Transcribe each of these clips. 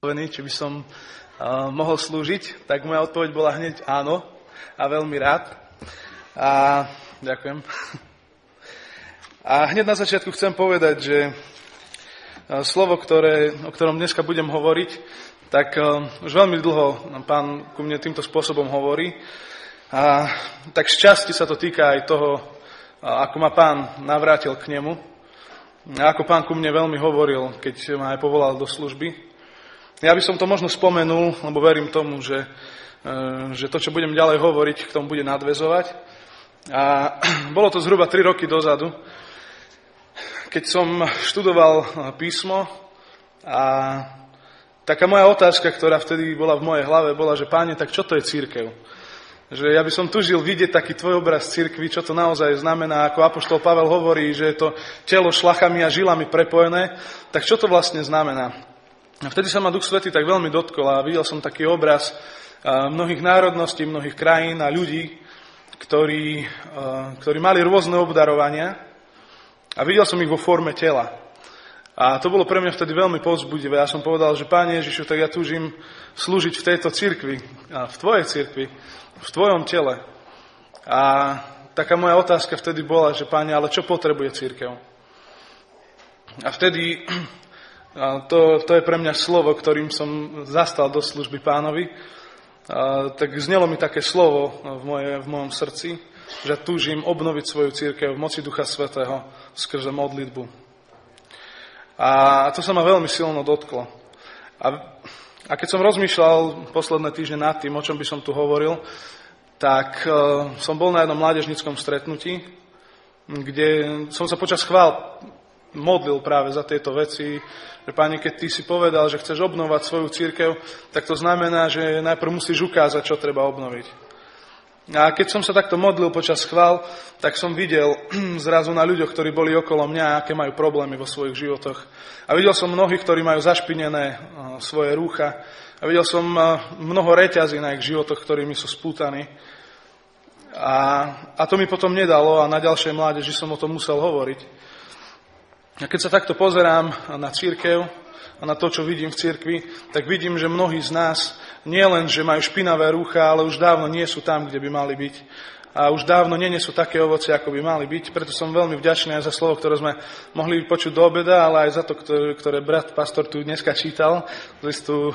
Či by som mohol slúžiť, tak moja odpoveď bola hneď áno a veľmi rád. A ďakujem. A hneď na začiatku chcem povedať, že slovo, o ktorom dneska budem hovoriť, tak už veľmi dlho Pán ku mne týmto spôsobom hovorí. A tak z časti sa to týka aj toho, ako ma Pán navrátil k nemu. A ako Pán ku mne veľmi hovoril, keď ma aj povolal do služby. Ja by som to možno spomenul, lebo verím tomu, že to, čo budem ďalej hovoriť, k tomu bude nadväzovať. A bolo to zhruba 3 roky dozadu, keď som študoval písmo a taká moja otázka, ktorá vtedy bola v mojej hlave, bola, že Páne, tak čo to je cirkev? Že ja by som tužil vidieť taký tvoj obraz cirkvi, čo to naozaj znamená, ako apoštol Pavel hovorí, že je to telo šlachami a žilami prepojené, tak čo to vlastne znamená? A vtedy sa ma Duch Svätý tak veľmi dotkol a videl som taký obraz mnohých národností, mnohých krajín a ľudí, ktorí mali rôzne obdarovania a videl som ich vo forme tela. A to bolo pre mňa vtedy veľmi povzbudivé. Ja som povedal, že Páne Ježišu, tak ja túžim slúžiť v tejto cirkvi, v tvojej cirkvi, v tvojom tele. A taká moja otázka vtedy bola, že Páne, ale čo potrebuje cirkev? A vtedy... To je pre mňa slovo, ktorým som zastal do služby Pánovi. Tak znelo mi také slovo v mojom srdci, že túžim obnoviť svoju cirkev v moci Ducha Svätého skrze modlitbu. A to sa ma veľmi silno dotklo. A keď som rozmýšľal posledné týždne nad tým, o čom by som tu hovoril, tak som bol na jednom mládežníckom stretnutí, kde som sa počas chvál modlil práve za tieto veci, že Páne, keď Ty si povedal, že chceš obnovať svoju cirkev, tak to znamená, že najprv musíš ukázať, čo treba obnoviť. A keď som sa takto modlil počas chvál, tak som videl zrazu na ľuďoch, ktorí boli okolo mňa, aké majú problémy vo svojich životoch. A videl som mnohých, ktorí majú zašpinené svoje rúcha. A videl som mnoho reťazí na ich životoch, ktorými sú spútaní. A to mi potom nedalo a na ďalšej mládeži som o tom musel hovoriť. A keď sa takto pozerám na cirkev a na to, čo vidím v cirkvi, tak vidím, že mnohí z nás nie len, že majú špinavé rúcha, ale už dávno nie sú tam, kde by mali byť. A už dávno nenesú také ovocie, ako by mali byť. Preto som veľmi vďačný aj za slovo, ktoré sme mohli počuť do obeda, ale aj za to, ktoré brat pastor tu dneska čítal z listu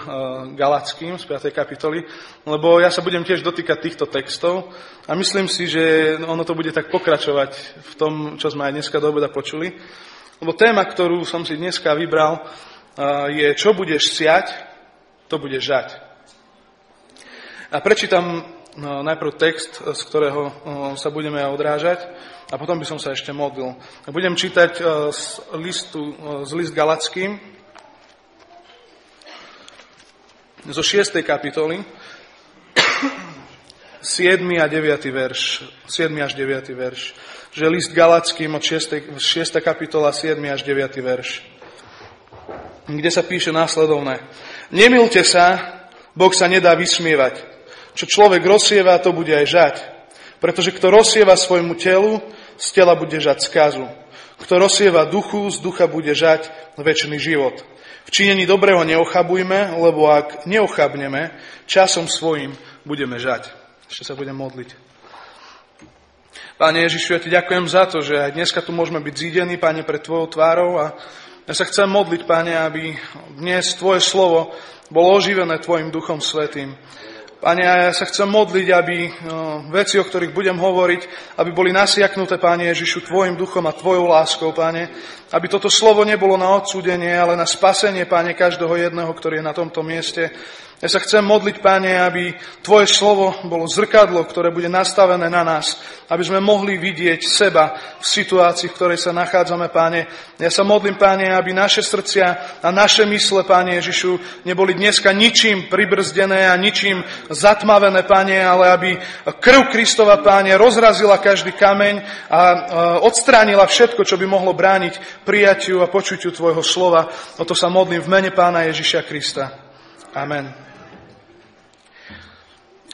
Galackým z 5. kapitoly. Lebo ja sa budem tiež dotýkať týchto textov a myslím si, že ono to bude tak pokračovať v tom, čo sme aj dneska do obeda počuli. Lebo téma, ktorú som si dneska vybral, je čo budeš siať, to budeš žať. A prečítam najprv text, z ktorého sa budeme odrážať, a potom by som sa ešte modlil. Budem čítať z list Galackým, zo 6. kapitoly, 7. a 9. verš, 7. až 9. verš. Že list Galackým od 6. kapitola, 7. až 9. verš, kde sa píše následovné. Nemilte sa, Boh sa nedá vysmievať. Čo človek rozsieva, to bude aj žať. Pretože kto rozsieva svojmu telu, z tela bude žať skazu. Kto rozsieva duchu, z ducha bude žať večný život. V činení dobrého neochabujme, lebo ak neochabneme, časom svojím budeme žať. Ešte sa budem modliť. Páne Ježišu, ja Ti ďakujem za to, že aj dneska tu môžeme byť zídení, Páne, pred Tvojou tvárou a ja sa chcem modliť, Páne, aby dnes Tvoje slovo bolo oživené Tvojim Duchom Svätým. Páne, ja sa chcem modliť, aby veci, o ktorých budem hovoriť, aby boli nasiaknuté, Páne Ježišu, Tvojim duchom a Tvojou láskou, Páne. Aby toto slovo nebolo na odsúdenie, ale na spasenie, Páne, každého jedného, ktorý je na tomto mieste. Ja sa chcem modliť, Páne, aby Tvoje slovo bolo zrkadlo, ktoré bude nastavené na nás, aby sme mohli vidieť seba v situácii, v ktorej sa nachádzame, Páne. Ja sa modlím, Páne, aby naše srdcia a naše mysle, Páne Ježišu, neboli dneska ničím pribrzdené a ničím zatmavené, Páne, ale aby krv Kristova, Páne, rozrazila každý kameň a odstránila všetko, čo by mohlo brániť prijatiu a počutiu Tvojho slova. O to sa modlím v mene Pána Ježiša Krista. Amen.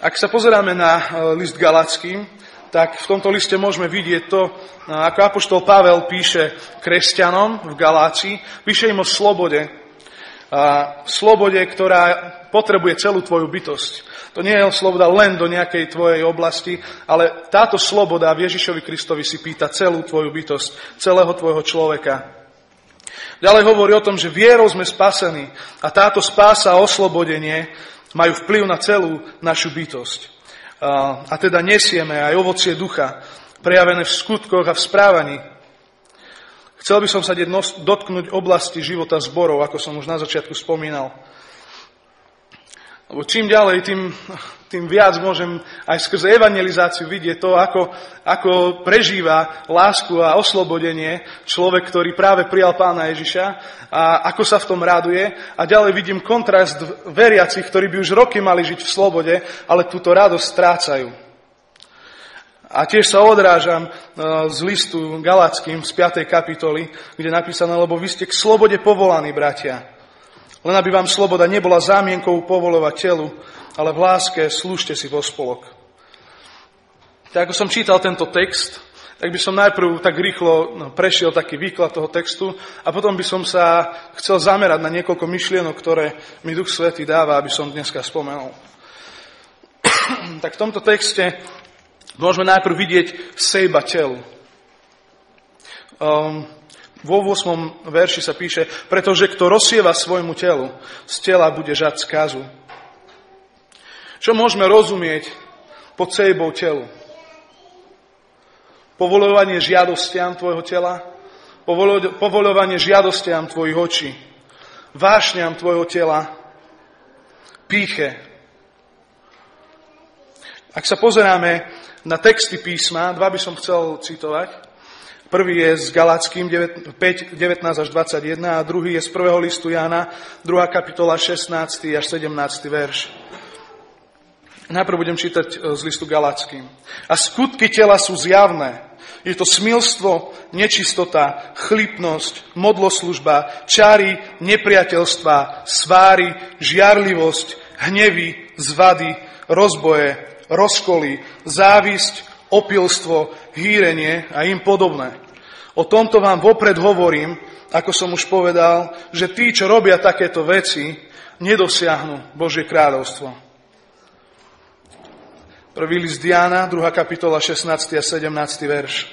Ak sa pozeráme na list Galackým, tak v tomto liste môžeme vidieť to, ako apoštol Pavel píše kresťanom v Galácii, píše im o slobode. slobode, ktorá potrebuje celú tvoju bytosť. To nie je sloboda len do nejakej tvojej oblasti, ale táto sloboda v Ježišovi Kristovi si pýta celú tvoju bytosť, celého tvojho človeka. Ďalej hovorí o tom, že vierou sme spasení a táto spása a oslobodenie majú vplyv na celú našu bytosť. A teda nesieme aj ovocie ducha, prejavené v skutkoch a v správaní. Chcel by som sa dotknúť oblasti života zborov, ako som už na začiatku spomínal. Lebo čím ďalej, tým viac môžem aj skrze evangelizáciu vidieť to, ako prežíva lásku a oslobodenie človek, ktorý práve prijal Pána Ježiša a ako sa v tom raduje. A ďalej vidím kontrast veriacich, ktorí by už roky mali žiť v slobode, ale túto radosť strácajú. A tiež sa odrážam z listu Galackým z 5. kapitoly, kde je napísané, lebo vy ste k slobode povolaní, bratia. Len aby vám sloboda nebola zámienkou povoľovať telu, ale v láske slúžte si vo spolok. Tak ako som čítal tento text, tak by som najprv tak rýchlo prešiel taký výklad toho textu a potom by som sa chcel zamerať na niekoľko myšlienok, ktoré mi Duch Svätý dáva, aby som dneska spomenul. Tak v tomto texte môžeme najprv vidieť sejba telu. Vo 8. verši sa píše, pretože kto rozsieva svojmu telu, z tela bude žať skazu. Čo môžeme rozumieť pod sejbou telu? Povoľovanie žiadostiam tvojho tela, povoľovanie žiadostiam tvojich očí, vášňam tvojho tela, pýche. Ak sa pozeráme na texty písma, dva by som chcel citovať. Prvý je z Galackým 5, 19 až 21 a druhý je z 1. listu Jána, 2. kapitola 16 až 17 verš. Najprv budem čítať z listu Galackým. A skutky tela sú zjavné. Je to smilstvo, nečistota, chlípnosť, modloslužba, čary, nepriateľstva, sváry, žiarlivosť, hnevy, zvady, rozboje, rozkoly, závisť, opilstvo, hýrenie a im podobné. O tomto vám vopred hovorím, ako som už povedal, že tí, čo robia takéto veci, nedosiahnu Božie kráľovstvo. Prvý list Jána, 2. kapitola, 16. a 17. verš.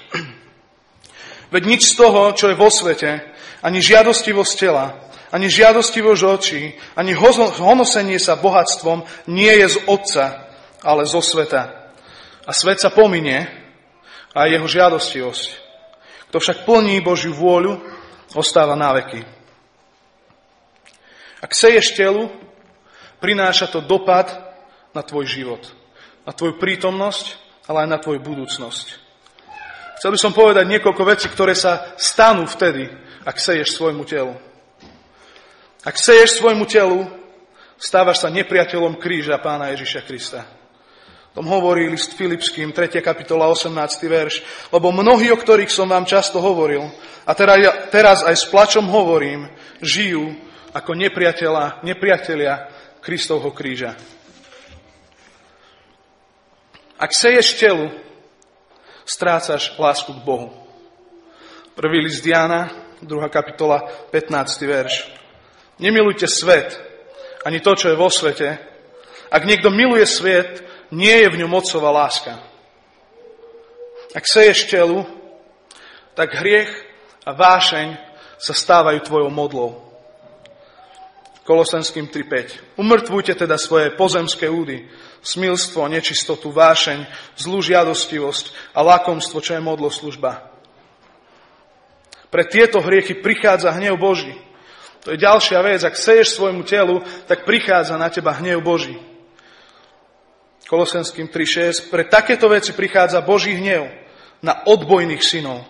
Veď nič z toho, čo je vo svete, ani žiadostivosť tela, ani žiadostivosť očí, ani honosenie sa bohatstvom nie je z Otca, ale zo sveta. A svet sa pominie a jeho žiadostivosť. Kto však plní Božiu vôľu, ostáva na veky. Ak seješ telu, prináša to dopad na tvoj život, na tvoju prítomnosť, ale aj na tvoju budúcnosť. Chcel by som povedať niekoľko vecí, ktoré sa stanú vtedy, ak seješ svojmu telu. Ak seješ svojmu telu, stávaš sa nepriateľom kríža Pána Ježiša Krista. O tom hovorí list Filipským, 3. kapitola, 18. verš. Lebo mnohí, o ktorých som vám často hovoril, a teraz aj s plačom hovorím, žijú ako nepriatelia Kristovho kríža. Ak seješ telu, strácaš lásku k Bohu. Prvý list Jána, 2. kapitola, 15. verš. Nemilujte svet, ani to, čo je vo svete. Ak niekto miluje svet, nie je v ňom Otcova láska. Ak seješ telu, tak hriech a vášeň sa stávajú tvojou modlou. Kolosenským 3.5. Umrtvujte teda svoje pozemské údy, smilstvo, nečistotu, vášeň, zlú žiadostivosť a lakomstvo, čo je modloslužba. Pre tieto hriechy prichádza hnev Boží. To je ďalšia vec. Ak seješ svojmu telu, tak prichádza na teba hnev Boží. Kolosenským 3.6. Pre takéto veci prichádza Boží hnev na odbojných synov.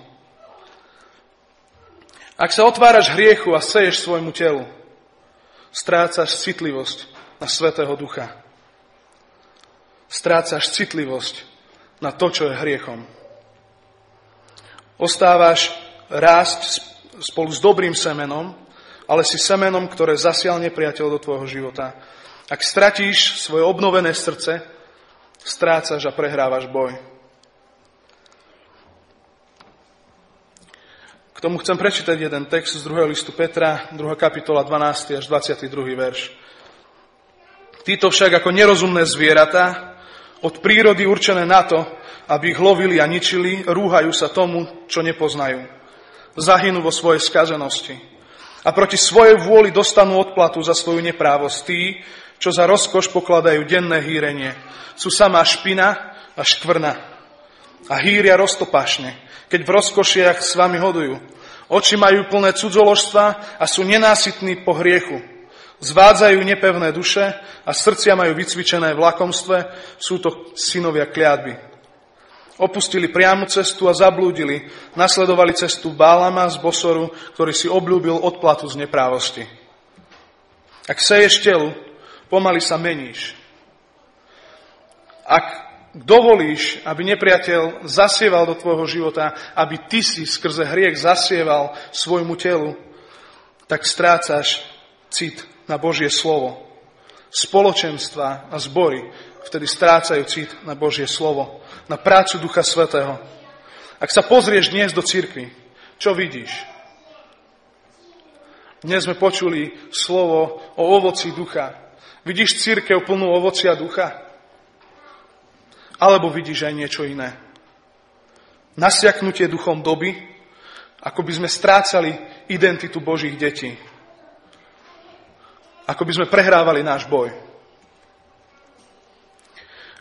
Ak sa otváraš hriechu a seješ svojmu telu, strácaš citlivosť na Svätého Ducha. Strácaš citlivosť na to, čo je hriechom. Ostávaš rásť spolu s dobrým semenom, ale si semenom, ktoré zasial nepriateľ do tvojho života. Ak stratíš svoje obnovené srdce, strácaš a prehrávaš boj. K tomu chcem prečítať jeden text z 2. listu Petra, 2. kapitola, 12. až 22. verš. Títo však ako nerozumné zvieratá, od prírody určené na to, aby ich lovili a ničili, rúhajú sa tomu, čo nepoznajú. Zahynú vo svojej skazenosti. A proti svojej vôli dostanú odplatu za svoju neprávosť tí, čo za rozkoš pokladajú denné hýrenie. Sú samá špina a škvrna. A hýria roztopašne, keď v rozkošiach s vami hodujú. Oči majú plné cudzoložstva a sú nenásytní po hriechu. Zvádzajú nepevné duše a srdcia majú vycvičené v lakomstve, sú to synovia kliatby. Opustili priamu cestu a zablúdili, nasledovali cestu Bálama z Bosoru, ktorý si obľúbil odplatu z neprávosti. Ak seješ telu, pomaly sa meníš. Ak dovolíš, aby nepriateľ zasieval do tvojho života, aby ty si skrze hriech zasieval svojmu telu, tak strácaš cit na Božie slovo. Spoločenstva a zbory vtedy strácajú cit na Božie slovo, na prácu Ducha Svätého. Ak sa pozrieš dnes do cirkvi, čo vidíš? Dnes sme počuli slovo o ovoci ducha. Vidíš cirkev plnú ovocia ducha? Alebo vidíš aj niečo iné? Nasiaknutie duchom doby, ako by sme strácali identitu Božích detí. Ako by sme prehrávali náš boj.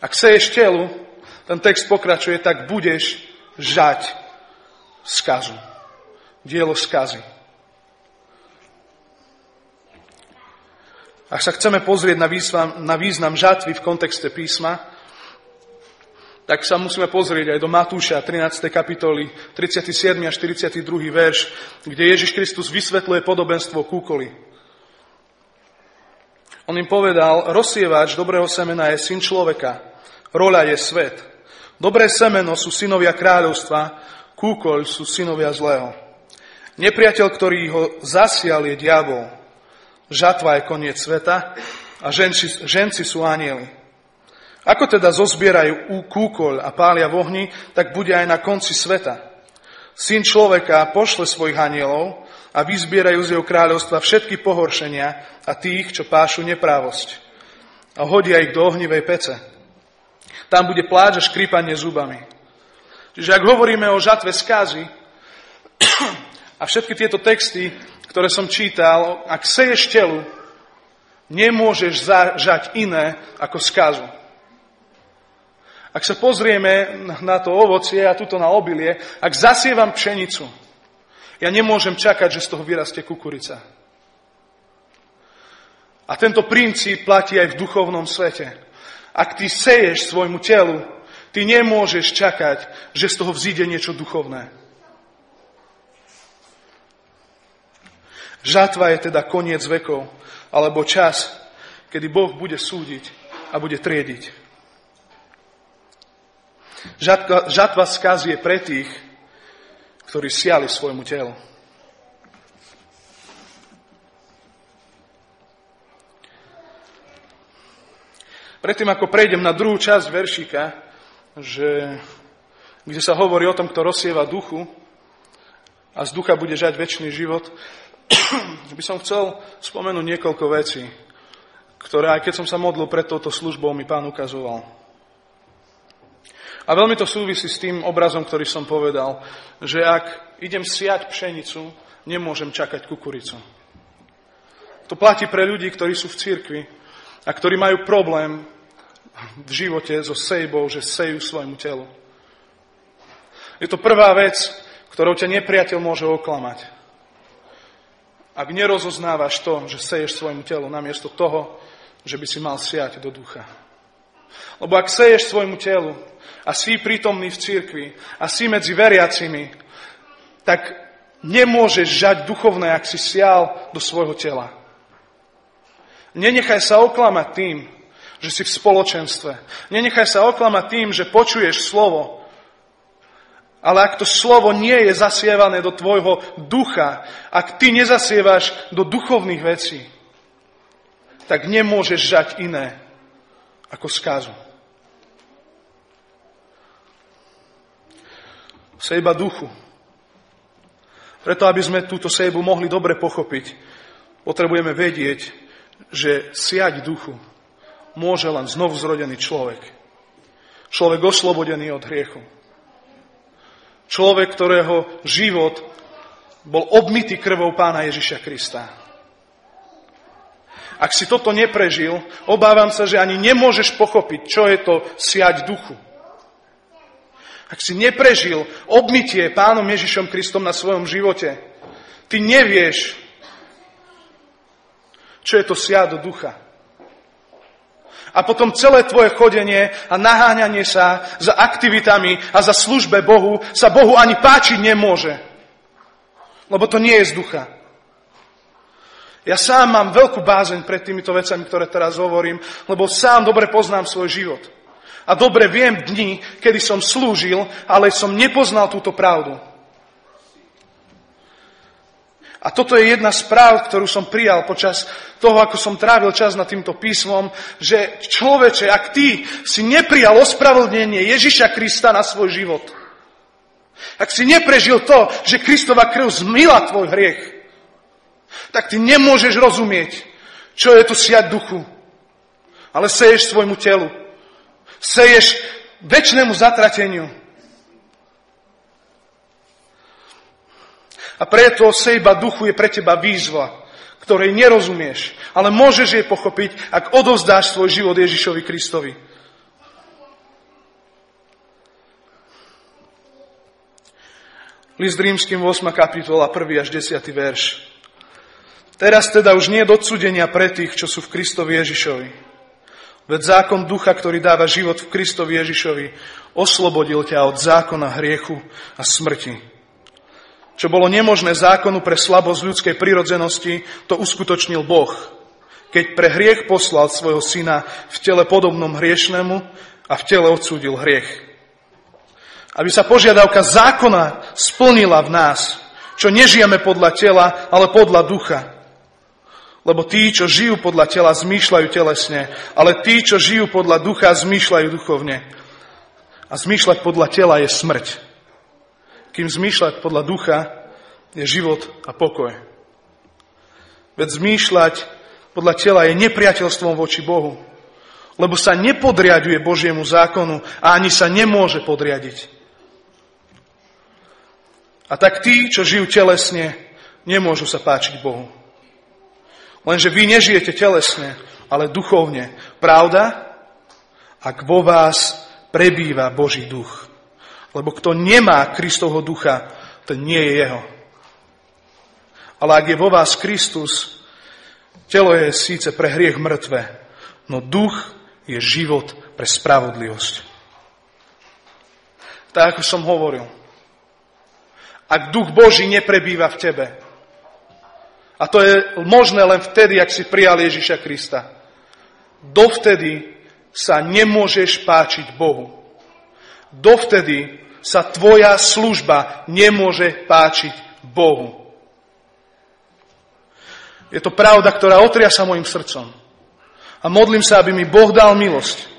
Ak seješ telu, ten text pokračuje, tak budeš žať skazu. Dielo skazy. Ak sa chceme pozrieť na význam žatvy v kontexte písma, tak sa musíme pozrieť aj do Matúša 13. kapitoly, 37. a 42. verš, kde Ježiš Kristus vysvetľuje podobenstvo kúkoli. On im povedal, rozsievač dobrého semena je syn človeka, roľa je svet. Dobré semeno sú synovia kráľovstva, kúkoľ sú synovia zlého. Nepriateľ, ktorý ho zasial, je diabol. Žatva je koniec sveta a ženci sú anjeli. Ako teda zozbierajú kúkoľ a pália v ohni, tak bude aj na konci sveta. Syn človeka pošle svojich anjelov a vyzbierajú z jeho kráľovstva všetky pohoršenia a tých, čo pášu neprávosť. A hodia ich do ohnivej pece. Tam bude pláč a škrípanie zubami. Čiže ak hovoríme o žatve skazy a všetky tieto texty, ktoré som čítal, ak seješ telu, nemôžeš žať iné ako skazu. Ak sa pozrieme na to ovocie a tuto na obilie, ak zasievam pšenicu, ja nemôžem čakať, že z toho vyrastie kukurica. A tento princíp platí aj v duchovnom svete. Ak ty seješ svojmu telu, ty nemôžeš čakať, že z toho vzíde niečo duchovné. Žatva je teda koniec vekov, alebo čas, kedy Boh bude súdiť a bude triediť. Žatva skazy je pre tých, ktorí siali svojmu telu. Predtým, ako prejdem na druhú časť veršíka, kde sa hovorí o tom, kto rozsieva duchu a z ducha bude žať večný život, by som chcel spomenúť niekoľko vecí, ktoré, aj keď som sa modlil pred touto službou, mi Pán ukazoval. A veľmi to súvisí s tým obrazom, ktorý som povedal, že ak idem siať pšenicu, nemôžem čakať kukuricu. To platí pre ľudí, ktorí sú v cirkvi a ktorí majú problém v živote so sejbou, že sejú svojmu telu. Je to prvá vec, ktorou ťa nepriateľ môže oklamať. Ak nerozoznávaš to, že seješ svojmu telu, namiesto toho, že by si mal siať do ducha. Lebo ak seješ svojmu telu a si prítomný v cirkvi a si medzi veriacimi, tak nemôžeš žať duchovné, ak si sial do svojho tela. Nenechaj sa oklamať tým, že si v spoločenstve. Nenechaj sa oklamať tým, že počuješ slovo. Ale ak to slovo nie je zasievané do tvojho ducha, ak ty nezasievaš do duchovných vecí, tak nemôžeš žať iné ako skazu. Sejba duchu Preto, aby sme túto sejbu mohli dobre pochopiť, potrebujeme vedieť, že siať duchu môže len znovu zrodený človek. Človek oslobodený od hriechu. Človek, ktorého život bol obmytý krvou Pána Ježiša Krista. Ak si toto neprežil, obávam sa, že ani nemôžeš pochopiť, čo je to siať duchu. Ak si neprežil obmytie Pánom Ježišom Kristom na svojom živote, ty nevieš, čo je to siať do ducha. A potom celé tvoje chodenie a naháňanie sa za aktivitami a za službe Bohu sa Bohu ani páčiť nemôže. Lebo to nie je z ducha. Ja sám mám veľkú bázeň pred týmito vecami, ktoré teraz hovorím, lebo sám dobre poznám svoj život. A dobre viem dni, kedy som slúžil, ale som nepoznal túto pravdu. A toto je jedna z práv, ktorú som prijal počas toho, ako som trávil čas nad týmto písmom, že človeče, ak ty si neprijal ospravedlnenie Ježiša Krista na svoj život, ak si neprežil to, že Kristova krv zmyla tvoj hriech, tak ty nemôžeš rozumieť, čo je to siať duchu. Ale seješ svojmu telu. Seješ večnému zatrateniu. A preto sejba duchu je pre teba výzva, ktorej nerozumieš, ale môžeš jej pochopiť, ak odovzdáš svoj život Ježišovi Kristovi. List Rímskym 8. kapitola, 1. až 10. verš. Teraz teda už nie je odsúdenia pre tých, čo sú v Kristovi Ježišovi. Veď zákon ducha, ktorý dáva život v Kristovi Ježišovi, oslobodil ťa od zákona hriechu a smrti. Čo bolo nemožné zákonu pre slabosť ľudskej prirodzenosti, to uskutočnil Boh, keď pre hriech poslal svojho syna v tele podobnom hriešnemu a v tele odsúdil hriech. Aby sa požiadavka zákona splnila v nás, čo nežijeme podľa tela, ale podľa ducha. Lebo tí, čo žijú podľa tela, zmýšľajú telesne, ale tí, čo žijú podľa ducha, zmýšľajú duchovne. A zmýšľať podľa tela je smrť. Kým zmýšľať podľa ducha je život a pokoj. Veď zmýšľať podľa tela je nepriateľstvom voči Bohu, lebo sa nepodriaďuje Božiemu zákonu a ani sa nemôže podriadiť. A tak tí, čo žijú telesne, nemôžu sa páčiť Bohu. Lenže vy nežijete telesne, ale duchovne. Pravda? Ak vo vás prebýva Boží duch. Lebo kto nemá Kristovho ducha, ten nie je jeho. Ale ak je vo vás Kristus, telo je síce pre hriech mŕtve, no duch je život pre spravodlivosť. Tak, ako som hovoril, ak duch Boží neprebýva v tebe, a to je možné len vtedy, ak si prijal Ježiša Krista, dovtedy sa nemôžeš páčiť Bohu. Dovtedy sa tvoja služba nemôže páčiť Bohu. Je to pravda, ktorá otriasa mojim srdcom. A modlím sa, aby mi Boh dal milosť,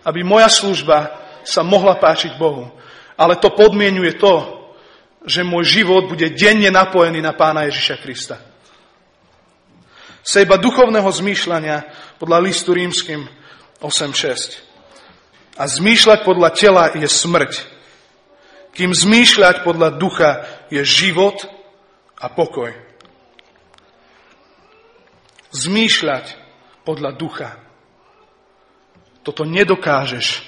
aby moja služba sa mohla páčiť Bohu. Ale to podmienuje to, že môj život bude denne napojený na Pána Ježiša Krista. Sejba duchovného zmýšľania podľa listu Rímskym 8.6. A zmýšľať podľa tela je smrť, kým zmýšľať podľa ducha je život a pokoj. Zmýšľať podľa ducha. Toto nedokážeš,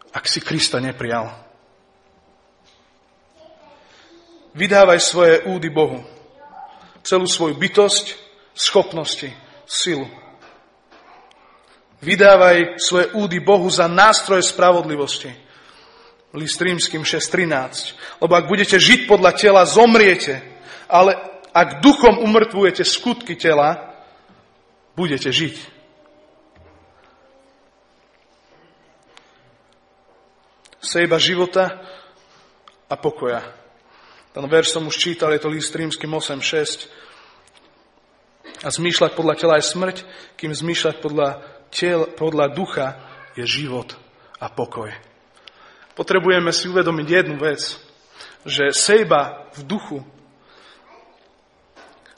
ak si Krista neprijal. Vydávaj svoje údy Bohu. Celú svoju bytosť, schopnosti, silu. Vydávaj svoje údy Bohu za nástroj spravodlivosti. List Rímskym 6.13. Lebo ak budete žiť podľa tela, zomriete. Ale ak duchom umrtvujete skutky tela, budete žiť. Sejba života a pokoja. Ten verš som už čítal, je to list Rímskym 8.6. A zmýšľať podľa tela je smrť, kým zmýšľať podľa ducha je život a pokoj. Potrebujeme si uvedomiť jednu vec, že sejba v duchu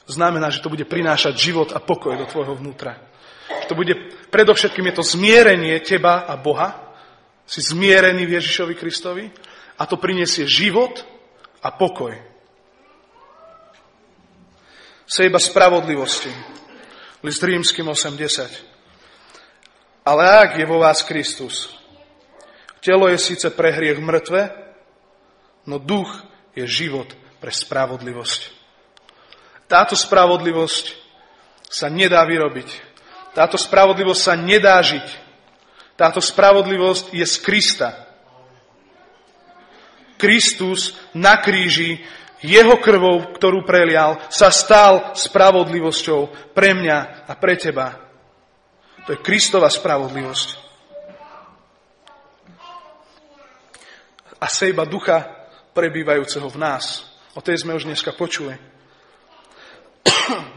znamená, že to bude prinášať život a pokoj do tvojho vnútra. To bude, predovšetkým je to zmierenie teba a Boha. Si zmierený v Ježišovi Kristovi a to prinesie život a pokoj. Sejba spravodlivosti. List Rímskym 8:10. Ale ak je vo vás Kristus, telo je síce pre hriech mŕtve, no duch je život pre spravodlivosť. Táto spravodlivosť sa nedá vyrobiť. Táto spravodlivosť sa nedá žiť. Táto spravodlivosť je z Krista. Kristus na kríži, jeho krvou, ktorú prelial, sa stal spravodlivosťou pre mňa a pre teba. To je Kristova spravodlivosť. A sejba ducha prebývajúceho v nás. O tej sme už dneska počuli.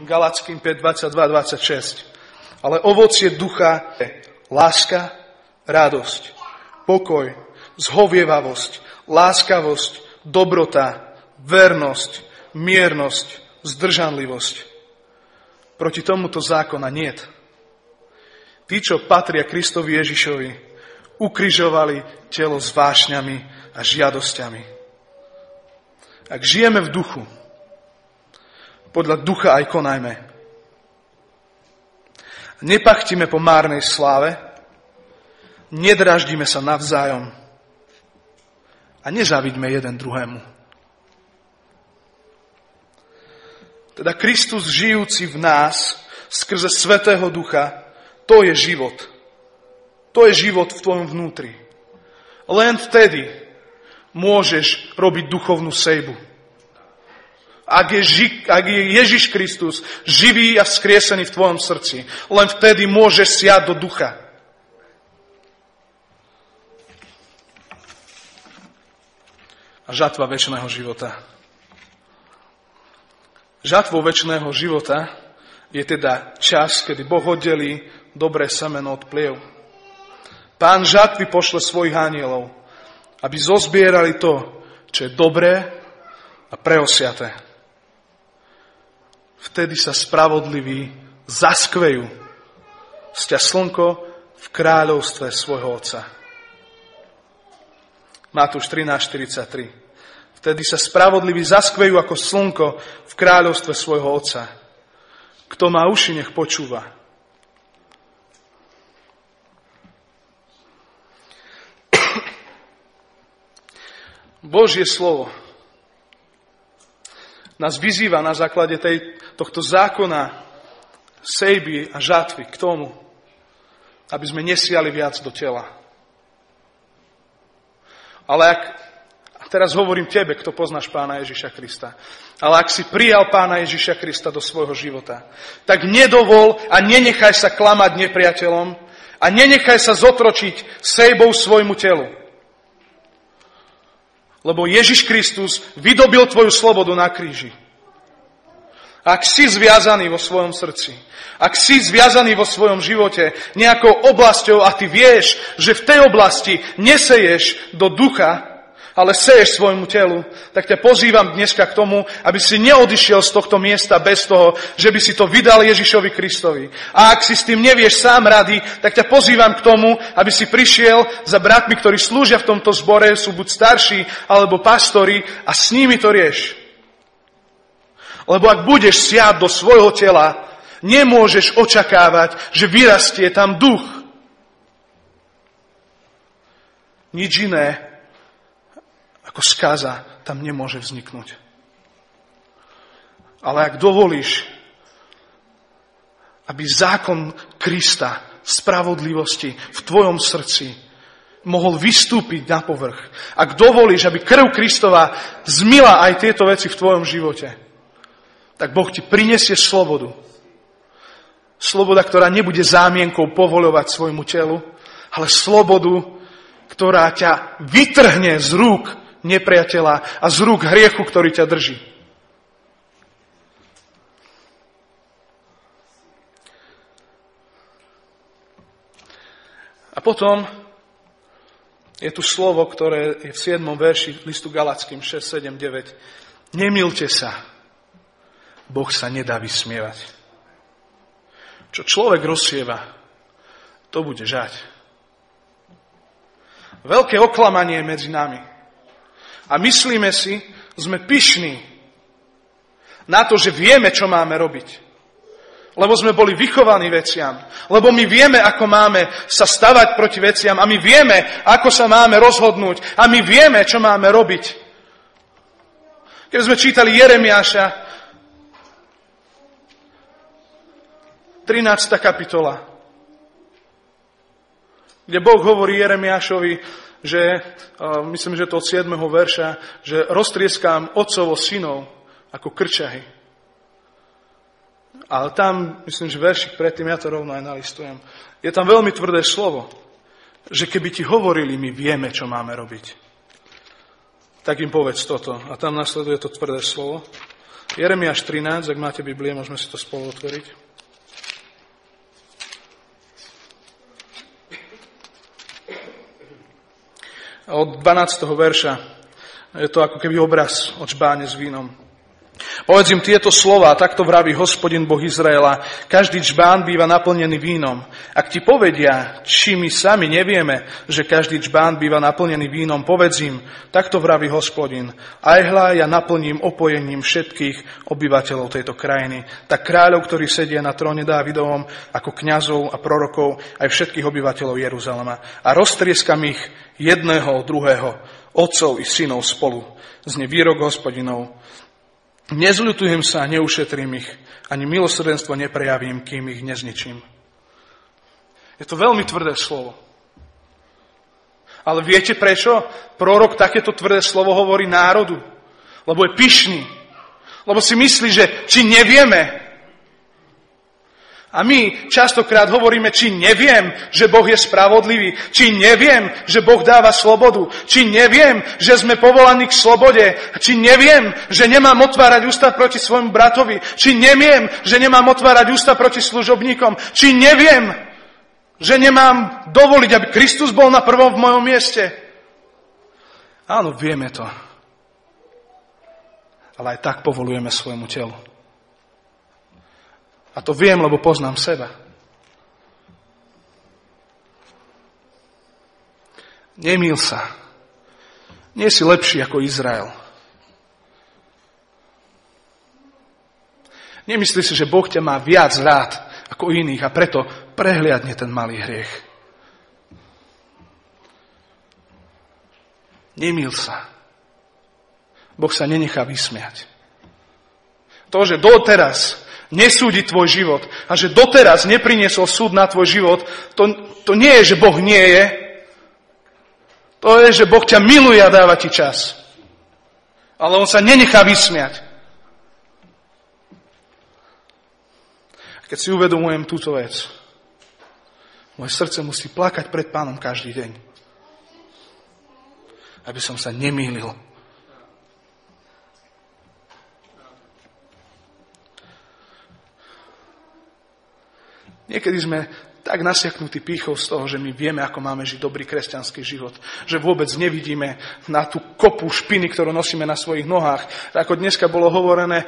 Galackým 5:22-26. Ale ovocie ducha je láska, radosť, pokoj, zhovievavosť, láskavosť, dobrota, vernosť, miernosť, zdržanlivosť. Proti tomuto zákona niet. Tí, čo patria Kristovi Ježišovi, ukrižovali telo s vášňami a žiadosťami. Ak žijeme v duchu, podľa ducha aj konajme. Nepachtime po márnej sláve, nedraždíme sa navzájom a nezávidme jeden druhému. Teda Kristus žijúci v nás skrze Svätého Ducha, to je život. To je život v tvojom vnútri. Len vtedy môžeš robiť duchovnú sejbu. Ak je Ježiš Kristus živý a vzkriesený v tvojom srdci, len vtedy môžeš siať do ducha. A žatva večného života. Žatvou večného života je teda čas, kedy Boh oddelí dobré semeno od pliev. Pán žatvy pošle svojich anielov, aby zozbierali to, čo je dobré a preosiaté. Vtedy sa spravodliví zaskvejú, sťa slnko v kráľovstve svojho Otca. Matúš 13:43. Vtedy sa spravodliví zaskvejú ako slnko v kráľovstve svojho Otca. Kto má uši, nech počúva. Božie slovo nás vyzýva na základe tohto zákona sejby a žatvy k tomu, aby sme nesiali viac do tela. Ale a teraz hovorím tebe, kto poznáš Pána Ježiša Krista, ale ak si prijal Pána Ježiša Krista do svojho života, tak nedovol a nenechaj sa klamať nepriateľom a nenechaj sa zotročiť sejbou svojmu telu. Lebo Ježiš Kristus vydobil tvoju slobodu na kríži. Ak si zviazaný vo svojom srdci, ak si zviazaný vo svojom živote nejakou oblasťou a ty vieš, že v tej oblasti neseješ do ducha, ale seješ svojmu telu, tak ťa pozývam dneska k tomu, aby si neodišiel z tohto miesta bez toho, že by si to vydal Ježišovi Kristovi. A ak si s tým nevieš sám rady, tak ťa pozývam k tomu, aby si prišiel za bratmi, ktorí slúžia v tomto zbore, sú buď starší alebo pastori a s nimi to rieš. Lebo ak budeš siať do svojho tela, nemôžeš očakávať, že vyrastie tam duch. Nič iné ako skaza tam nemôže vzniknúť. Ale ak dovolíš, aby zákon Krista, spravodlivosti v tvojom srdci mohol vystúpiť na povrch, ak dovolíš, aby krv Kristova zmyla aj tieto veci v tvojom živote, tak Boh ti prinesie slobodu. Sloboda, ktorá nebude zámienkou povoľovať svojmu telu, ale slobodu, ktorá ťa vytrhne z rúk nepriateľa a z rúk hriechu, ktorý ťa drží. A potom je tu slovo, ktoré je v 7. verši listu Galackým 6, 7, 9. Nemýlte sa. Boh sa nedá vysmievať. Čo človek rozsieva, to bude žať. Veľké oklamanie je medzi nami. A myslíme si, sme pyšní na to, že vieme, čo máme robiť. Lebo sme boli vychovaní veciam. Lebo my vieme, ako máme sa stavať proti veciam. A my vieme, ako sa máme rozhodnúť. A my vieme, čo máme robiť. Keď sme čítali Jeremiáša, 13. kapitola, kde Boh hovorí Jeremiášovi, že, myslím, že to od 7. verša, že roztrieskám otcovo synov ako krčahy. Ale tam, myslím, že veršik predtým, ja to rovno aj nalistujem, je tam veľmi tvrdé slovo, že keby ti hovorili, my vieme, čo máme robiť, tak im povedz toto. A tam nasleduje to tvrdé slovo. Jeremiáš 13, ak máte Biblie, môžeme si to spolu otvoriť. Od 12. verša je to ako keby obraz od žbáne s vínom. Povedz im tieto slova, takto vraví Hospodin Boh Izraela. Každý džbán býva naplnený vínom. Ak ti povedia, či my sami nevieme, že každý džbán býva naplnený vínom, povedz im, takto vraví Hospodin. Aj hľa, ja naplním opojením všetkých obyvateľov tejto krajiny. Tak kráľov, ktorí sedia na tróne Dávidovom, ako kňazov a prorokov, aj všetkých obyvateľov Jeruzalema. A roztrieskam ich jedného od druhého, otcov i synov spolu. Znie výrok Hospodinov. Nezľutujem sa, neušetrím ich, ani milosrdenstvo neprejavím, kým ich nezničím. Je to veľmi tvrdé slovo. Ale viete prečo? Prorok takéto tvrdé slovo hovorí národu. Lebo je pyšný. Lebo si myslí, že či nevieme. A my častokrát hovoríme, či neviem, že Boh je spravodlivý, či neviem, že Boh dáva slobodu, či neviem, že sme povolaní k slobode, či neviem, že nemám otvárať ústa proti svojmu bratovi, či neviem, že nemám otvárať ústa proti služobníkom, či neviem, že nemám dovoliť, aby Kristus bol na prvom v mojom mieste. Áno, vieme to. Ale aj tak povolujeme svojmu telu. A to viem, lebo poznám seba. Nemýl sa. Nie si lepší ako Izrael. Nemyslí si, že Boh ťa má viac rád ako iných a preto prehliadne ten malý hriech. Nemýl sa. Boh sa nenechá vysmiať. To, že doteraz nesúdi tvoj život a že doteraz nepriniesol súd na tvoj život, to nie je, že Boh nie je. To je, že Boh ťa miluje a dáva ti čas. Ale on sa nenechá vysmiať. Keď si uvedomujem túto vec, moje srdce musí plakať pred Pánom každý deň. Aby som sa nemýlil. Niekedy sme tak nasiaknutí pýchou z toho, že my vieme, ako máme žiť dobrý kresťanský život. Že vôbec nevidíme na tú kopu špiny, ktorú nosíme na svojich nohách. Ako dneska bolo hovorené,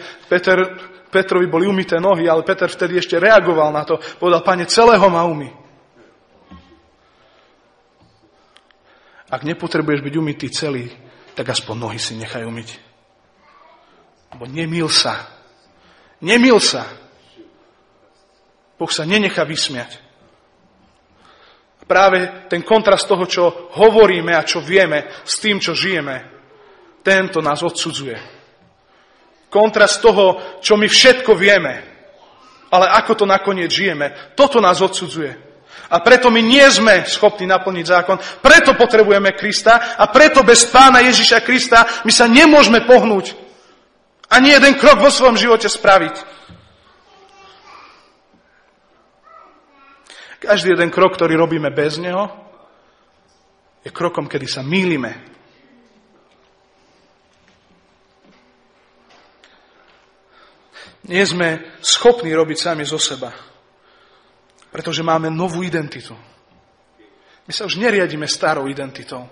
Petrovi boli umyté nohy, ale Peter vtedy ešte reagoval na to. Povedal, Pane, celého ma umy. Ak nepotrebuješ byť umytý celý, tak aspoň nohy si nechaj umyť. Lebo nemýl sa. Nemýl sa. Boh sa nenechá vysmiať. Práve ten kontrast toho, čo hovoríme a čo vieme s tým, čo žijeme, tento nás odsudzuje. Kontrast toho, čo my všetko vieme, ale ako to nakoniec žijeme, toto nás odsudzuje. A preto my nie sme schopní naplniť zákon, preto potrebujeme Krista a preto bez Pána Ježiša Krista my sa nemôžeme pohnúť. Ani jeden krok vo svojom živote spraviť. Každý jeden krok, ktorý robíme bez neho, je krokom, kedy sa mýlime. Nie sme schopní robiť sami zo seba, pretože máme novú identitu. My sa už neriadíme starou identitou.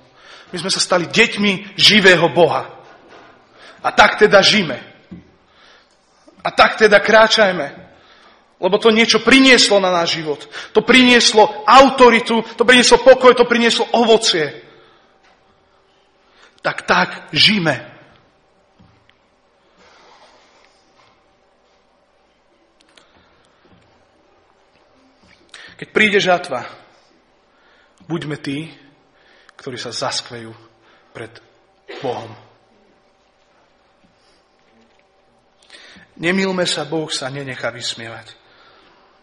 My sme sa stali deťmi živého Boha. A tak teda žijeme. A A tak teda kráčajme. Lebo to niečo prinieslo na náš život. To prinieslo autoritu, to prinieslo pokoj, to prinieslo ovocie. Tak žijme. Keď príde žatva, buďme tí, ktorí sa zaskvejú pred Bohom. Nemýlme sa, Boh sa nenechá vysmievať.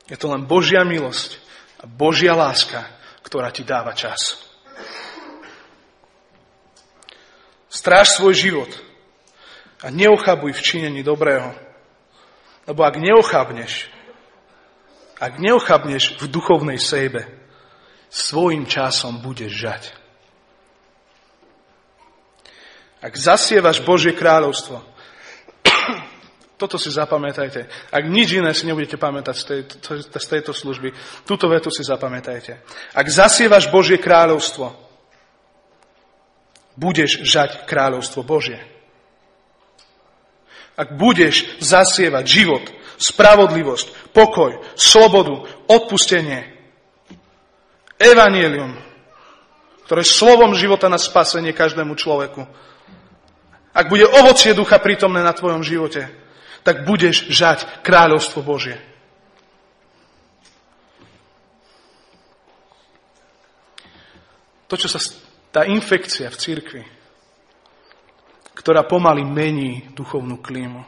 Je to len Božia milosť a Božia láska, ktorá ti dáva čas. Stráž svoj život a neochabuj v činení dobrého. Lebo ak neochabneš v duchovnej sejbe, svojím časom budeš žať. Ak zasievaš Božie kráľovstvo, toto si zapamätajte. Ak nič iné si nebudete pamätať z tejto služby, túto vetu si zapamätajte. Ak zasievaš Božie kráľovstvo, budeš žať kráľovstvo Božie. Ak budeš zasievať život, spravodlivosť, pokoj, slobodu, odpustenie, evanjelium, ktoré je slovom života na spasenie každému človeku, ak bude ovocie ducha prítomné na tvojom živote, tak budeš žať kráľovstvo Božie. Tá infekcia v cirkvi, ktorá pomaly mení duchovnú klímu,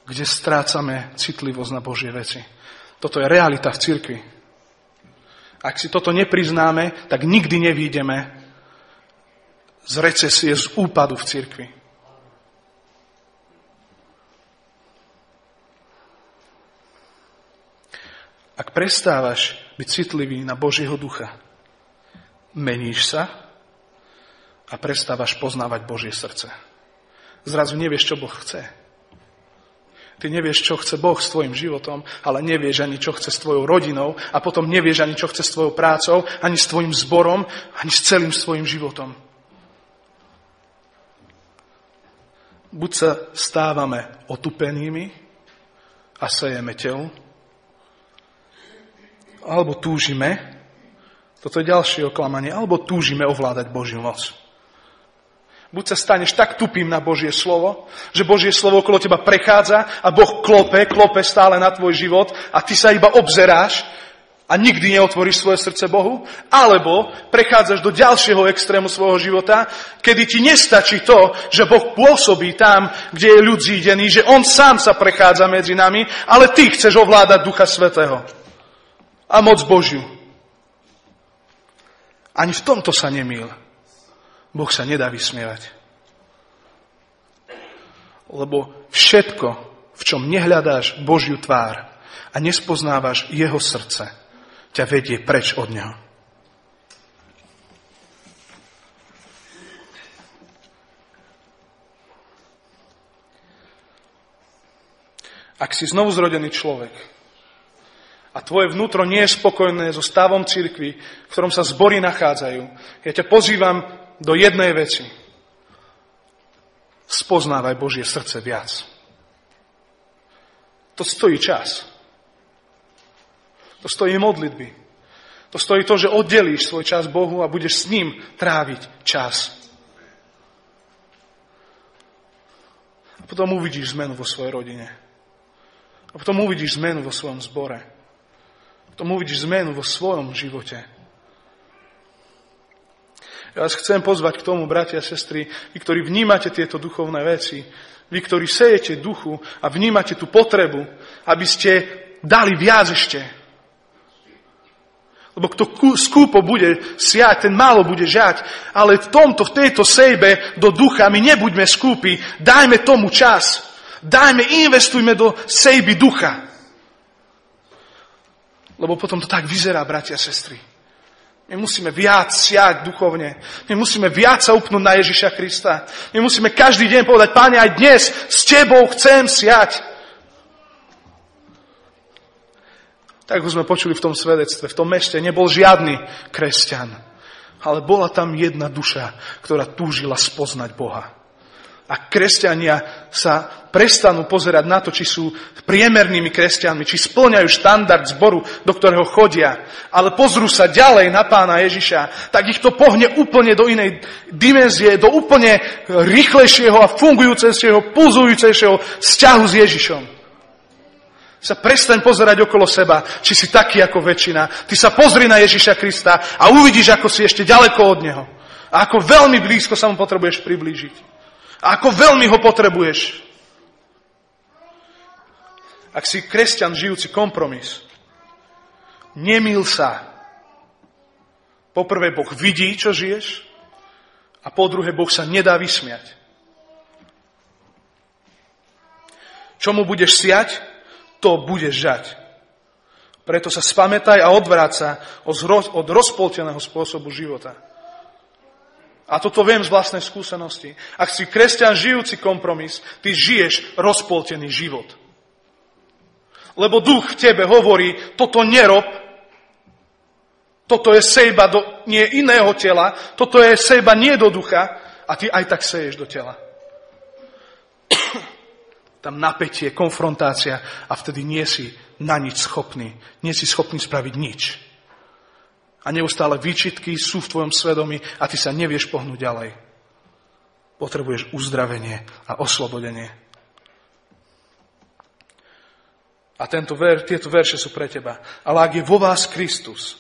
kde strácame citlivosť na Božie veci. Toto je realita v cirkvi. Ak si toto nepriznáme, tak nikdy nevídeme z recesie, z úpadu v cirkvi. Ak prestávaš byť citlivý na Božieho ducha, meníš sa a prestávaš poznávať Božie srdce. Zrazu nevieš, čo Boh chce. Ty nevieš, čo chce Boh s tvojim životom, ale nevieš ani, čo chce s tvojou rodinou a potom nevieš ani, čo chce s tvojou prácou, ani s tvojim zborom, ani s celým svojim životom. Buď sa stávame otupenými a sejeme telu, alebo túžime, toto je ďalšie oklamanie, alebo túžime ovládať Božiu moc. Buď sa staneš tak tupým na Božie slovo, že Božie slovo okolo teba prechádza a Boh klope stále na tvoj život a ty sa iba obzeráš a nikdy neotvoríš svoje srdce Bohu, alebo prechádzaš do ďalšieho extrému svojho života, kedy ti nestačí to, že Boh pôsobí tam, kde je ľud zídený, že On sám sa prechádza medzi nami, ale ty chceš ovládať Ducha Svätého a moc Božiu. Ani v tomto sa nemýl. Boh sa nedá vysmievať. Lebo všetko, v čom nehľadáš Božiu tvár a nespoznávaš jeho srdce, ťa vedie preč od neho. Ak si znovuzrodený človek a tvoje vnútro nie je spokojné so stavom cirkvi, v ktorom sa zbory nachádzajú, ja ťa pozývam do jednej veci. Spoznávaj Božie srdce viac. To stojí čas. To stojí modlitby. To stojí to, že oddelíš svoj čas Bohu a budeš s ním tráviť čas. A potom uvidíš zmenu vo svojej rodine. A potom uvidíš zmenu vo svojom zbore. Potom uvidíš zmenu vo svojom živote. Ja vás chcem pozvať k tomu, bratia a sestry, vy, ktorí vnímate tieto duchovné veci, vy, ktorí sejete duchu a vnímate tú potrebu, aby ste dali viac ešte. Lebo kto skúpo bude siať, ten málo bude žať. Ale v tejto sejbe do ducha my nebuďme skúpi, dajme tomu čas. Investujme do sejby ducha. Lebo potom to tak vyzerá, bratia a sestry. My musíme viac siať duchovne. My musíme viac sa upnúť na Ježiša Krista. My musíme každý deň povedať, Pane, aj dnes s Tebou chcem siať. Tak už sme počuli v tom svedectve. V tom meste nebol žiadny kresťan. Ale bola tam jedna duša, ktorá túžila spoznať Boha. A kresťania sa prestanú pozerať na to, či sú priemernými kresťanmi, či spĺňajú štandard zboru, do ktorého chodia, ale pozrú sa ďalej na Pána Ježiša, tak ich to pohne úplne do inej dimenzie, do úplne rýchlejšieho a fungujúcejšieho, pulzujúcejšieho vzťahu s Ježišom. Sa prestaň pozerať okolo seba, či si taký ako väčšina. Ty sa pozri na Ježiša Krista a uvidíš, ako si ešte ďaleko od Neho. A ako veľmi blízko sa mu potrebuješ priblížiť. A ako veľmi ho potrebuješ. Ak si kresťan žijúci kompromis, nemýl sa. Po prvé, Boh vidí, čo žiješ, a po druhé, Boh sa nedá vysmiať. Čomu budeš siať, to budeš žať. Preto sa spamätaj a odvráť sa od rozpolteného spôsobu života. A toto viem z vlastnej skúsenosti. Ak si kresťan žijúci kompromis, ty žiješ rozpoltený život. Lebo duch v tebe hovorí, toto nerob, toto je sejba do nie iného tela, toto je sejba nie do ducha, a ty aj tak seješ do tela. Tam napätie, konfrontácia a vtedy nie si na nič schopný. Nie si schopný spraviť nič. A neustále výčitky sú v tvojom svedomí a ty sa nevieš pohnúť ďalej. Potrebuješ uzdravenie a oslobodenie. A tieto verše sú pre teba. Ale ak je vo vás Kristus,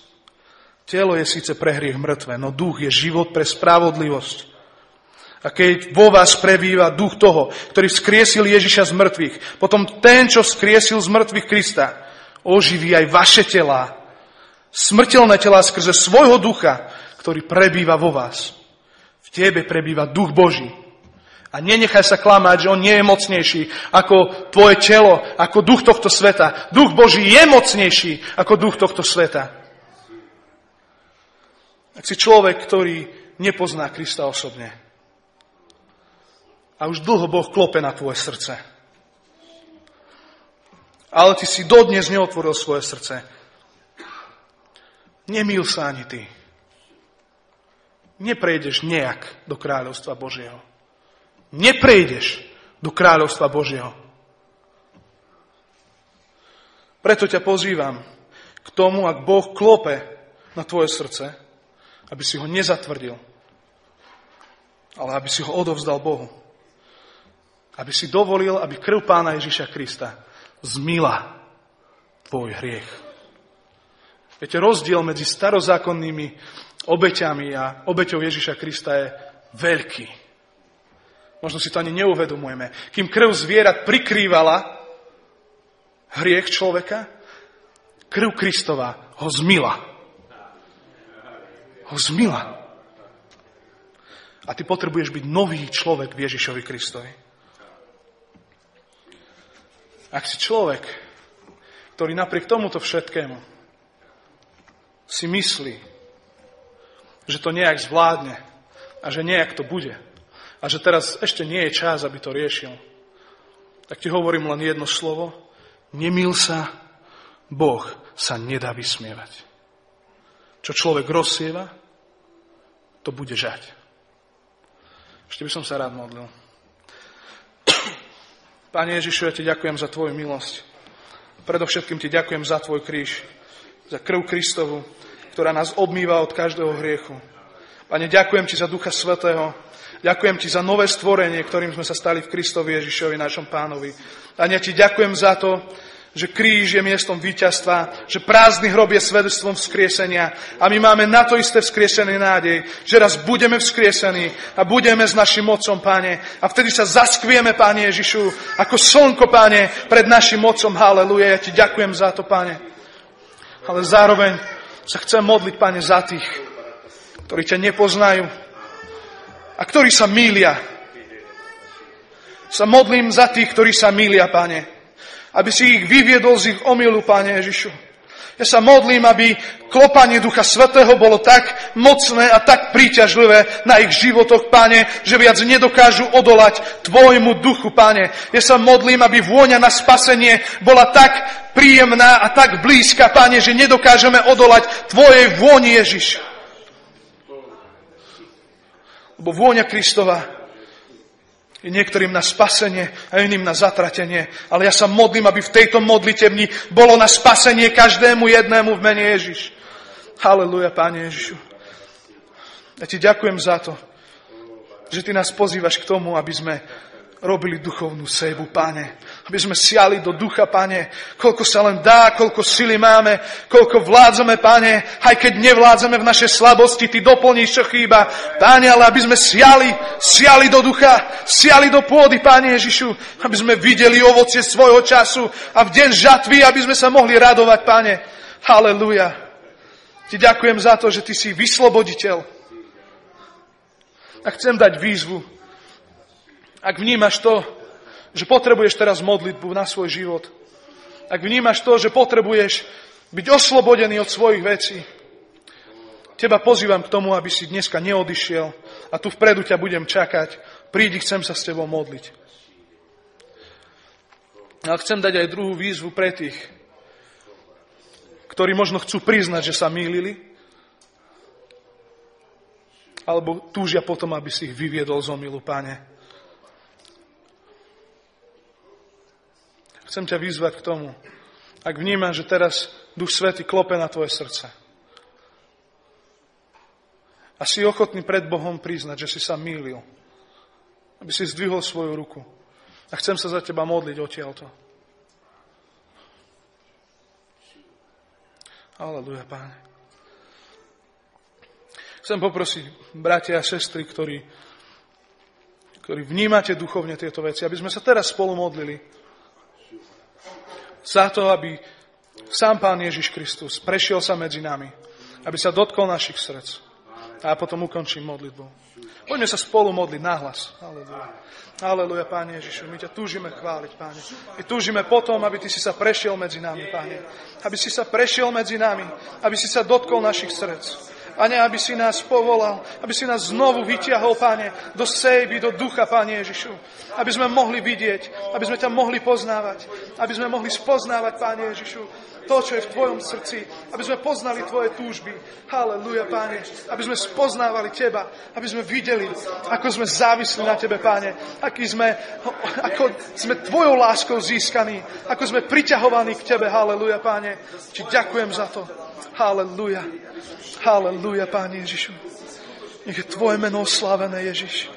telo je síce pre hriech mŕtve, no duch je život pre spravodlivosť. A keď vo vás prebýva duch toho, ktorý vzkriesil Ježiša z mŕtvych, potom ten, čo vzkriesil z mŕtvych Krista, oživí aj vaše telá, smrteľné telá skrze svojho ducha, ktorý prebýva vo vás. V tebe prebýva duch Boží. A nenechaj sa klamať, že on nie je mocnejší ako tvoje telo, ako duch tohto sveta. Duch Boží je mocnejší ako duch tohto sveta. Ak si človek, ktorý nepozná Krista osobne, a už dlho Boh klope na tvoje srdce, ale ty si dodnes neotvoril svoje srdce, nemýl sa ani ty. Neprejdeš nejak do kráľovstva Božieho. Neprejdeš do kráľovstva Božieho. Preto ťa pozývam k tomu, ak Boh klope na tvoje srdce, aby si ho nezatvrdil, ale aby si ho odovzdal Bohu. Aby si dovolil, aby krv Pána Ježiša Krista zmyla tvoj hriech. Viete, rozdiel medzi starozákonnými obeťami a obeťou Ježiša Krista je veľký. Možno si to ani neuvedomujeme. Kým krv zvierat prikrývala hriech človeka, krv Kristova ho zmyla. Ho zmyla. A ty potrebuješ byť nový človek v Ježišovi Kristovi. Ak si človek, ktorý napriek tomuto všetkému si myslí, že to nejak zvládne a že nejak to bude a že teraz ešte nie je čas, aby to riešil, tak ti hovorím len jedno slovo. Nemýl sa, Boh sa nedá vysmievať. Čo človek rozsieva, to bude žať. Ešte by som sa rád modlil. Pane Ježišu, ja ti ďakujem za tvoju milosť. Predovšetkým ti ďakujem za tvoj kríž, za krv Kristovu, ktorá nás obmýva od každého hriechu. Pane, ďakujem ti za Ducha Svätého. Ďakujem ti za nové stvorenie, ktorým sme sa stali v Kristovi Ježišovi, našom Pánovi. Pane, ja ti ďakujem za to, že kríž je miestom víťazstva, že prázdny hrob je svedectvom vzkriesenia a my máme na to isté vzkriesený nádej, že raz budeme vzkriesení a budeme s našim Otcom, Pane, a vtedy sa zaskvieme, Pane Ježišu, ako slnko, Pane, pred našim Otcom. Haleluja, ja ti ďakujem za to, Pane. Ale zároveň sa chcem modliť, Pane, za tých, ktorí ťa nepoznajú a ktorí sa mýlia. Sa modlím za tých, ktorí sa mýlia, Pane, aby si ich vyviedol z ich omylu, Pane Ježišu. Ja sa modlím, aby klopanie Ducha Svätého bolo tak mocné a tak príťažlivé na ich životoch, Pane, že viac nedokážu odolať tvojmu duchu, Pane. Ja sa modlím, aby vôňa na spasenie bola tak príjemná a tak blízka, Pane, že nedokážeme odolať tvojej vôni, Ježiš. Lebo vôňa Kristova Niektorým na spasenie a iným na zatratenie. Ale ja sa modlím, aby v tejto modlitebni bolo na spasenie každému jednému v mene Ježiš. Halelúja, Pane Ježišu. Ja ti ďakujem za to, že ty nás pozývaš k tomu, aby sme robili duchovnú sejbu, Pane. Aby sme siali do ducha, Pane. Koľko sa len dá, koľko sily máme, koľko vládzame, Pane. Aj keď nevládzame v našej slabosti, ty doplníš, čo chýba. Pane, ale aby sme siali do ducha, siali do pôdy, Pane Ježišu. Aby sme videli ovocie svojho času a v deň žatvy, aby sme sa mohli radovať, Pane. Halelúja. Ti ďakujem za to, že ty si vysloboditeľ. A chcem dať výzvu. Ak vnímaš to, že potrebuješ teraz modlitbu na svoj život, ak vnímaš to, že potrebuješ byť oslobodený od svojich vecí, teba pozývam k tomu, aby si dneska neodišiel a tu vpredu ťa budem čakať. Prídi, chcem sa s tebou modliť. Ale chcem dať aj druhú výzvu pre tých, ktorí možno chcú priznať, že sa mýlili, alebo túžia potom, aby si ich vyviedol z omylu, Pane. Chcem ťa vyzvať k tomu, ak vnímaš, že teraz Duch Svätý klope na tvoje srdce a si ochotný pred Bohom priznať, že si sa mýlil, aby si zdvihol svoju ruku a chcem sa za teba modliť odtiaľto. Halelúja, Páne. Chcem poprosiť bratia a sestry, ktorí vnímate duchovne tieto veci, aby sme sa teraz spolu modlili za to, aby sám Pán Ježiš Kristus prešiel sa medzi nami, aby sa dotkol našich srdc. A potom ukončím modlitbu. Poďme sa spolu modliť nahlas. Halelúja. Halelúja, Páne Ježišu. My ťa túžime chváliť, Páne. My túžime potom, aby ty si sa prešiel medzi nami, Páne. Aby si sa prešiel medzi nami. Aby si sa dotkol našich srdc. Pane, aby si nás povolal, aby si nás znovu vyťahol, Pane, do sejby, do ducha, Pane Ježišu. Aby sme mohli vidieť, aby sme ťa mohli poznávať, aby sme mohli spoznávať, Pane Ježišu, to, čo je v tvojom srdci, aby sme poznali tvoje túžby. Halelúja, Pane, aby sme spoznávali teba, aby sme videli, ako sme závislí na tebe, Pane, ako sme tvojou láskou získaní, ako sme priťahovaní k tebe. Halelúja, Pane, ti ďakujem za to. Halelúja. Halelúja, Páne Ježišu. Nech je tvoje meno oslávené, Ježiš.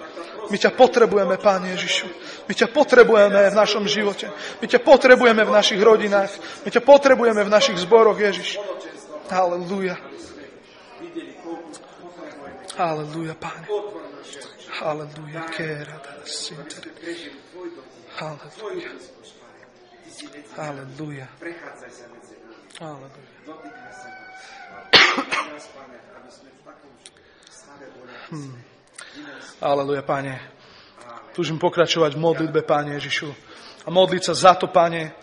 My ťa potrebujeme, Páne Ježišu. My ťa potrebujeme v našom živote. My ťa potrebujeme v našich rodinách. My ťa potrebujeme v našich zboroch, Ježiš. Halelúja. Halelúja, Páne. Halelúja. Halelúja. Halelúja. Halelúja. Aleluja, Pane. Túžim pokračovať v modlitbe, Pane Ježišu. A modliť sa za to, Pane,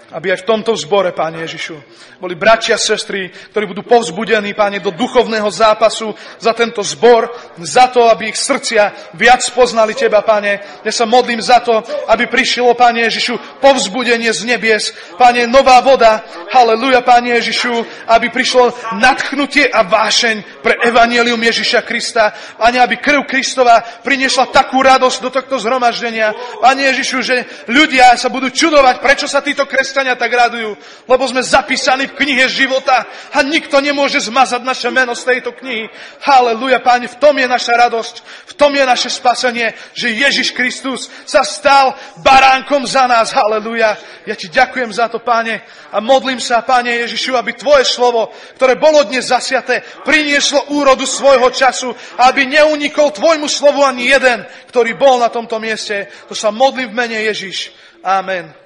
aby aj v tomto zbore, Pane Ježišu, boli bratia a sestry, ktorí budú povzbudení, Pane, do duchovného zápasu za tento zbor, za to, aby ich srdcia viac poznali Teba, Pane. Ja sa modlím za to, aby prišlo, Pane Ježišu, povzbudenie z nebies, Pane, nová voda, halleluja, Pane Ježišu, aby prišlo nadchnutie a vášeň pre evanjelium Ježiša Krista. Pane, aby krv Kristova priniesla takú radosť do tohto zhromaždenia. Pane Ježišu, že ľudia sa budú čudovať, prečo sa títo kresťania tak radujú, lebo sme zapísaní v knihe života a nikto nemôže zmazať naše meno z tejto knihy. Halleluja, Páne, v tom je naša radosť, v tom je naše spasenie, že Ježiš Kristus sa stal baránkom za nás. Halleluja. Ja ti ďakujem za to, Páne, a modlím sa, Páne Ježišu, aby tvoje slovo, ktoré bolo dnes zasiaté, prinieslo úrodu svojho času a aby neunikol tvojmu slovu ani jeden, ktorý bol na tomto mieste. To sa modlím v mene Ježiš. Amen.